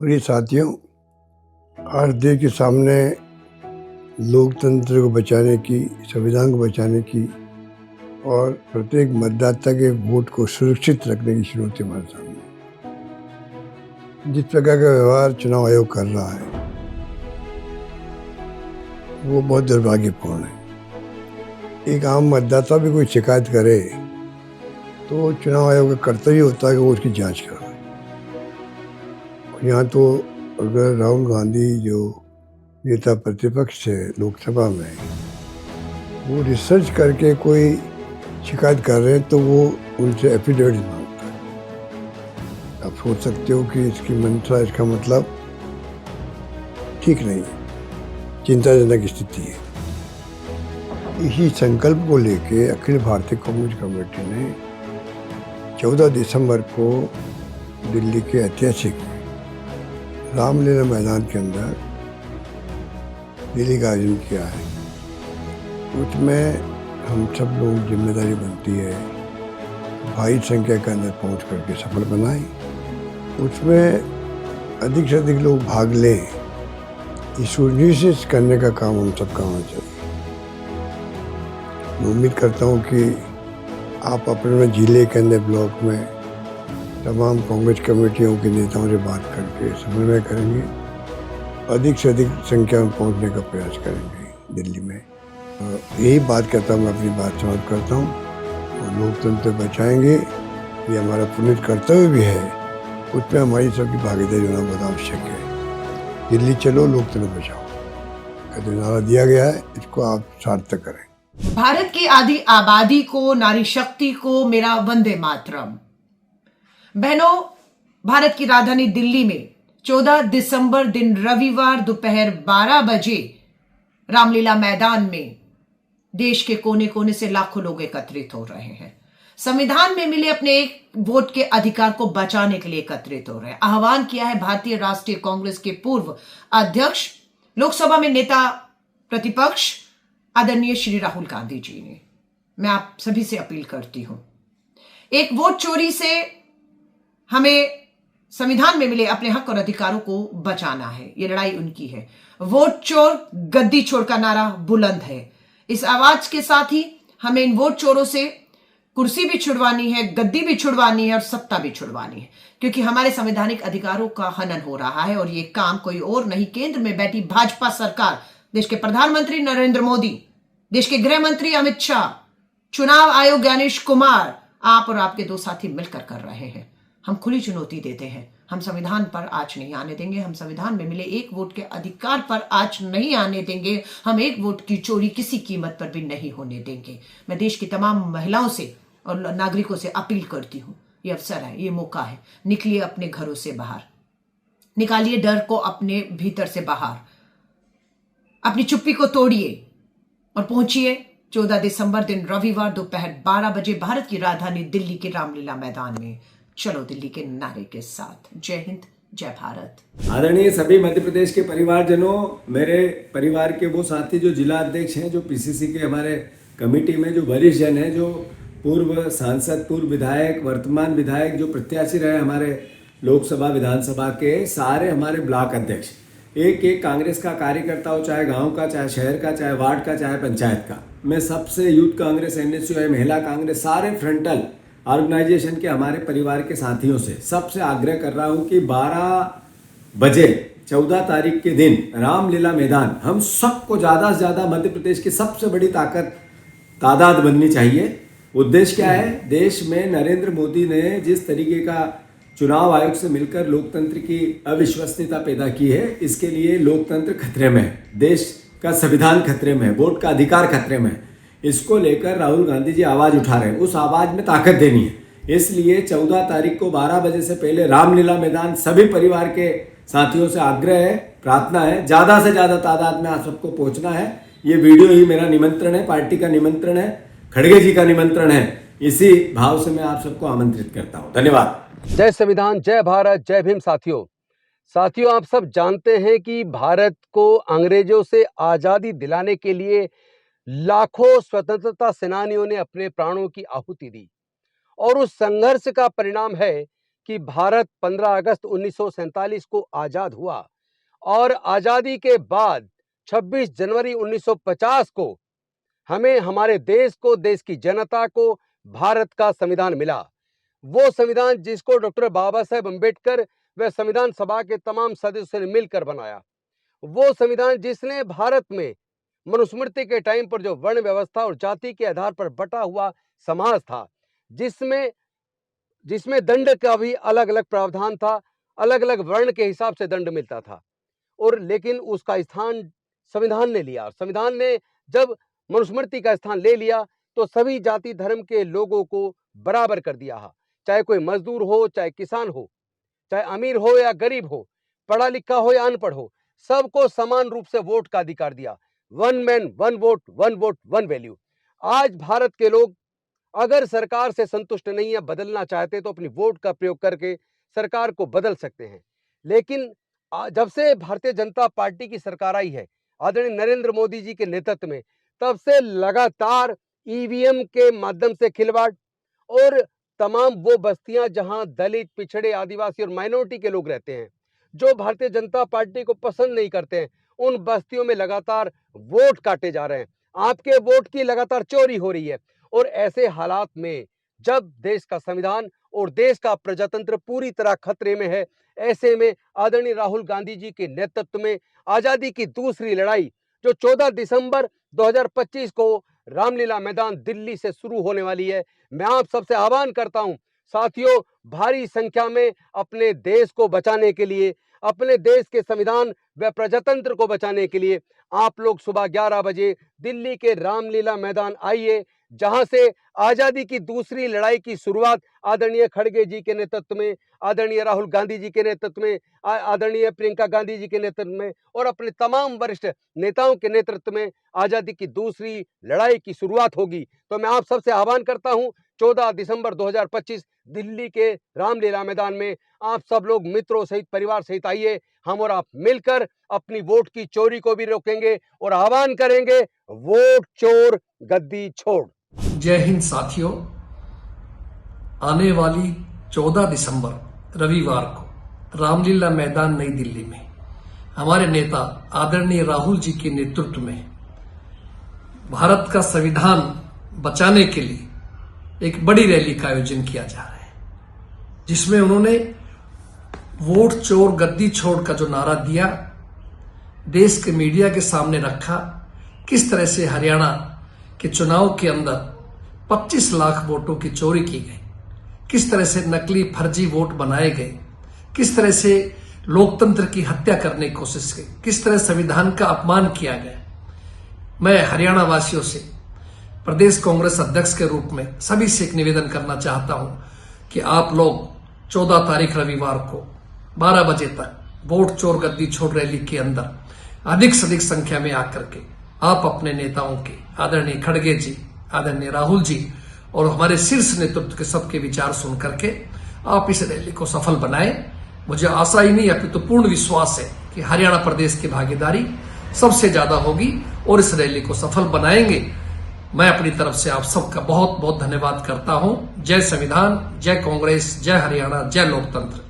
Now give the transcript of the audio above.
प्रिय साथियों, आज देश के सामने लोकतंत्र को बचाने की, संविधान को बचाने की और प्रत्येक मतदाता के वोट को सुरक्षित रखने की चुनौती हमारे सामने है। जिस प्रकार का व्यवहार चुनाव आयोग कर रहा है, वो बहुत दुर्भाग्यपूर्ण है। एक आम मतदाता भी कोई शिकायत करे, तो चुनाव आयोग का कर्तव्य होता है कि वो उसकी जांच करवाए। यहाँ तो अगर राहुल गांधी जो नेता प्रतिपक्ष है लोकसभा में, वो रिसर्च करके कोई शिकायत कर रहे हैं तो वो उनसे एफिडेविट मांगता है। आप सोच सकते हो कि इसकी मंशा, इसका मतलब ठीक नहीं है, चिंताजनक स्थिति है। इसी संकल्प को लेके अखिल भारतीय कांग्रेस कमेटी ने 14 दिसंबर को दिल्ली के ऐतिहासिक रामलीला मैदान के अंदर रैली का आयोजन किया है। उसमें हम सब लोग जिम्मेदारी बनती है भारी संख्या के अंदर पहुंच करके सफल बनाएं। उसमें अधिक से अधिक लोग भाग लें, इस सुनिश्चित करने का काम हम सबका होना चाहिए। मैं उम्मीद करता हूं कि आप अपने जिले के अंदर, ब्लॉक में तमाम कांग्रेस कमेटियों के नेताओं से बात करके समन्वय करेंगे, अधिक से अधिक संख्या में पहुंचने का प्रयास करेंगे दिल्ली में। यही बात करता हूँ, मैं अपनी बात समाप्त करता हूँ और लोकतंत्र बचाएंगे, ये हमारा पुनीत कर्तव्य भी है। उसमें हमारी सबकी भागीदारी होना बहुत आवश्यक है। दिल्ली चलो, लोकतंत्र बचाओ का जो नारा दिया गया है, इसको आप सार्थक करें। भारत की आधी आबादी को, नारी शक्ति को मेरा वंदे मातरम। बहनों, भारत की राजधानी दिल्ली में 14 दिसंबर दिन रविवार दोपहर 12 बजे रामलीला मैदान में देश के कोने कोने से लाखों लोग एकत्रित हो रहे हैं। संविधान में मिले अपने एक वोट के अधिकार को बचाने के लिए एकत्रित हो रहे हैं। आह्वान किया है भारतीय राष्ट्रीय कांग्रेस के पूर्व अध्यक्ष, लोकसभा में नेता प्रतिपक्ष आदरणीय श्री राहुल गांधी जी ने। मैं आप सभी से अपील करती हूं, एक वोट चोरी से हमें संविधान में मिले अपने हक और अधिकारों को बचाना है। ये लड़ाई उनकी है। वोट चोर गद्दी छोड़ का नारा बुलंद है। इस आवाज के साथ ही हमें इन वोट चोरों से कुर्सी भी छुड़वानी है, गद्दी भी छुड़वानी है और सत्ता भी छुड़वानी है, क्योंकि हमारे संवैधानिक अधिकारों का हनन हो रहा है। और ये काम कोई और नहीं, केंद्र में बैठी भाजपा सरकार, देश के प्रधानमंत्री नरेंद्र मोदी, देश के गृह मंत्री अमित शाह, चुनाव आयोग ज्ञानेश कुमार, आप और आपके दो साथी मिलकर कर रहे हैं। हम खुली चुनौती देते हैं, हम संविधान पर आंच नहीं आने देंगे। हम संविधान में मिले एक वोट के अधिकार पर आंच नहीं आने देंगे। हम एक वोट की चोरी किसी कीमत पर भी नहीं होने देंगे। मैं देश की तमाम महिलाओं से और नागरिकों से अपील करती हूं, ये अवसर है, ये मौका है, निकलिए अपने घरों से बाहर, निकालिए डर को अपने भीतर से बाहर, अपनी चुप्पी को तोड़िए और पहुंचिए 14 दिसंबर दिन रविवार दोपहर 12 बजे भारत की राजधानी दिल्ली के रामलीला मैदान में। चलो दिल्ली के नारे के साथ। जय हिंद, जय भारत। आदरणीय सभी मध्य प्रदेश के परिवारजनों, मेरे परिवार के वो साथी जो जिला अध्यक्ष हैं, जो पीसीसी के हमारे कमेटी में जो वरिष्ठ जन हैं, जो पूर्व सांसद, पूर्व विधायक, वर्तमान विधायक, जो प्रत्याशी रहे हमारे लोकसभा विधानसभा के, सारे हमारे ब्लॉक अध्यक्ष, एक एक कांग्रेस का कार्यकर्ता हो, चाहे गांव का, चाहे शहर का, चाहे वार्ड का, चाहे पंचायत का। मैं सबसे यूथ कांग्रेस, एनएसयूआई, महिला कांग्रेस, सारे फ्रंटल ऑर्गेनाइजेशन के हमारे परिवार के साथियों से सबसे आग्रह कर रहा हूं कि 12 बजे 14 तारीख के दिन रामलीला मैदान, हम सबको ज़्यादा से ज़्यादा मध्य प्रदेश की सबसे बड़ी तादाद बननी चाहिए। उद्देश्य क्या है? देश में नरेंद्र मोदी ने जिस तरीके का चुनाव आयोग से मिलकर लोकतंत्र की अविश्वसनीयता पैदा की है, इसके लिए लोकतंत्र खतरे में है, देश का संविधान खतरे में है, वोट का अधिकार खतरे में है। इसको लेकर राहुल गांधी जी आवाज उठा रहे हैं, उस आवाज में ताकत देनी है। इसलिए 14 तारीख को 12 बजे से पहले रामलीला मैदान सभी परिवार के साथियों से आग्रह है, प्रार्थना है, ज़्यादा से ज़्यादा तादाद में आप सबको पहुंचना है। ये वीडियो ही मेरा निमंत्रण है, पार्टी का निमंत्रण है, खड़गे जी का निमंत्रण है। इसी भाव से मैं आप सबको आमंत्रित करता हूँ। धन्यवाद। जय संविधान, जय भारत, जय भीम। साथियों, आप सब जानते हैं कि भारत को अंग्रेजों से आजादी दिलाने के लिए लाखों स्वतंत्रता सेनानियों ने अपने प्राणों की आहुति दी और उस संघर्ष का परिणाम है कि भारत 15 अगस्त 1947 को आजाद हुआ और आजादी के बाद 26 जनवरी 1950 को हमें हमारे देश को, देश की जनता को भारत का संविधान मिला। वो संविधान जिसको डॉक्टर बाबा साहेब अम्बेडकर व संविधान सभा के तमाम सदस्यों ने मिलकर बनाया। वो संविधान जिसने भारत में मनुस्मृति के टाइम पर जो वर्ण व्यवस्था और जाति के आधार पर बटा हुआ समाज था, जिसमें दंड का भी अलग अलग प्रावधान था, अलग अलग वर्ण के हिसाब से दंड मिलता था, और लेकिन उसका स्थान संविधान ने लिया। संविधान ने जब मनुस्मृति का स्थान ले लिया तो सभी जाति धर्म के लोगों को बराबर कर दिया, चाहे कोई मजदूर हो, चाहे किसान हो, चाहे अमीर हो या गरीब हो, पढ़ा लिखा हो या अनपढ़ हो, सबको समान रूप से वोट का अधिकार दिया। One man one vote, one vote one value. आज भारत के लोग अगर सरकार से संतुष्ट नहीं है, बदलना चाहते तो अपनी वोट का प्रयोग करके सरकार को बदल सकते हैं। लेकिन जब से भारतीय जनता पार्टी की सरकार आई है आदरणीय नरेंद्र मोदी जी के नेतृत्व में, तब से लगातार ईवीएम के माध्यम से खिलवाड़ और तमाम वो बस्तियां जहां दलित, पिछड़े, आदिवासी और माइनॉरिटी के लोग रहते हैं, जो भारतीय जनता पार्टी को पसंद नहीं करते हैं, उन बस्तियों में लगातार वोट काटे जा रहे हैं। आपके वोट की लगातार चोरी हो रही है। और ऐसे हालात में जब देश का संविधान और देश का प्रजातंत्र पूरी तरह खतरे में है, ऐसे में आदरणीय राहुल गांधी जी के नेतृत्व में आजादी की दूसरी लड़ाई जो 14 दिसंबर 2025 को रामलीला मैदान दिल्ली से शुरू होने वाली है, मैं आप सबसे आह्वान करता हूं साथियों, भारी संख्या में अपने देश को बचाने के लिए, अपने देश के संविधान व प्रजातंत्र को बचाने के लिए आप लोग सुबह 11 बजे दिल्ली के रामलीला मैदान आइए, जहां से आजादी की दूसरी लड़ाई की शुरुआत आदरणीय खड़गे जी के नेतृत्व में, आदरणीय राहुल गांधी जी के नेतृत्व में, आदरणीय प्रियंका गांधी जी के नेतृत्व में और अपने तमाम वरिष्ठ नेताओं के नेतृत्व में आजादी की दूसरी लड़ाई की शुरुआत होगी। तो मैं आप सबसे आह्वान करता हूं 14 दिसंबर 2025 दिल्ली के रामलीला मैदान में आप सब लोग मित्रों सहित, परिवार सहित आइए। हम और आप मिलकर अपनी वोट की चोरी को भी रोकेंगे और आह्वान करेंगे, वोट चोर गद्दी छोड़। जय हिंद साथियों, आने वाली 14 दिसंबर रविवार को रामलीला मैदान नई दिल्ली में हमारे नेता आदरणीय राहुल जी के नेतृत्व में भारत का संविधान बचाने के लिए एक बड़ी रैली का आयोजन किया जा रहा है, जिसमें उन्होंने वोट चोर गद्दी छोड़ का जो नारा दिया, देश के मीडिया के सामने रखा, किस तरह से हरियाणा के चुनाव के अंदर 25 लाख वोटों की चोरी की गई, किस तरह से नकली फर्जी वोट बनाए गए, किस तरह से लोकतंत्र की हत्या करने की कोशिश की, किस तरह संविधान का अपमान किया गया। मैं हरियाणा वासियों से, प्रदेश कांग्रेस अध्यक्ष के रूप में सभी से एक निवेदन करना चाहता हूं कि आप लोग 14 तारीख रविवार को 12 बजे तक वोट चोर गद्दी छोड़ रैली के अंदर अधिक से अधिक संख्या में आकर के आप अपने नेताओं के, आदरणीय खड़गे जी, आदरणीय राहुल जी और हमारे शीर्ष नेतृत्व के सबके विचार सुन करके आप इस रैली को सफल बनाएं। मुझे आशा ही नहीं अपितु पूर्ण विश्वास है कि हरियाणा प्रदेश की भागीदारी सबसे ज्यादा होगी और इस रैली को सफल बनाएंगे। मैं अपनी तरफ से आप सबका बहुत बहुत धन्यवाद करता हूं। जय संविधान, जय कांग्रेस, जय हरियाणा, जय लोकतंत्र।